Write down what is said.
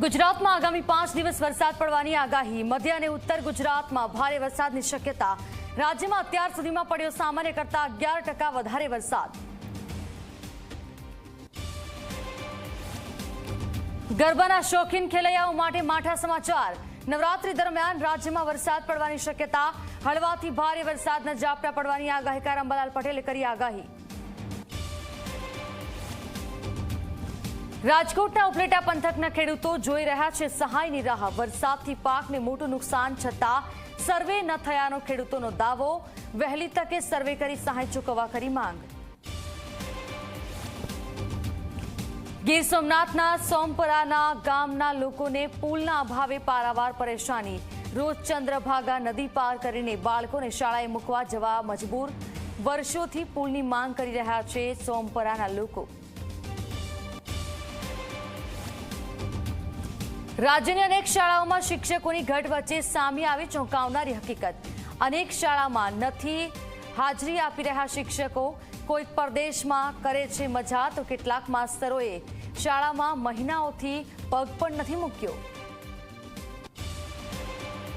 ગુજરાતમાં આગામી 5 દિવસ વરસાદ પડવાની આગાહી। મધ્ય અને ઉત્તર ગુજરાતમાં ભારે વરસાદની શક્યતા। રાજ્યમાં અત્યાર સુધીમાં પડ્યો સામાન્ય કરતા 11% વધારે વરસાદ। ગરબાના શોખીન ખેલૈયાઓ માટે માઠા સમાચાર। નવરાત્રી દરમિયાન રાજ્યમાં વરસાદ પડવાની શક્યતા। હળવાથી ભારે વરસાદના ઝાપટા પડવાની આગાહીકાર અંબાલાલ પટેલે કરી આગાહી। રાજકોટના ઉપલેટા પંથકના ખેડૂતો જોઈ રહ્યા છે સહાયની રાહ। વરસાદથી પાકને મોટું નુકસાન છતાં સર્વે ન થયાનો ખેડૂતોનો દાવો। વહેલી તકે સર્વે કરી સહાય ચૂકવવા કરી માંગ। ગીર સોમનાથના સોમપરાના ગામના લોકોને પુલના અભાવે પારાવાર પરેશાની। રોજ ચંદ્રભાગા નદી પાર કરીને બાળકોને શાળાએ મૂકવા જવા મજબૂર। વર્ષોથી પુલની માંગ કરી રહ્યા છે સોમપરાના લોકો। રાજ્યની અનેક શાળાઓમાં શિક્ષકોની ઘટ વચ્ચે સામે આવી ચોંકાવનારી હકીકત। અનેક શાળામાં નથી હાજરી આપી રહ્યા શિક્ષકો। કોઈક પરદેશમાં કરે છે મજા તો કેટલાક માસ્તરોએ શાળામાં મહિનાઓથી પગ પણ નથી મૂક્યો।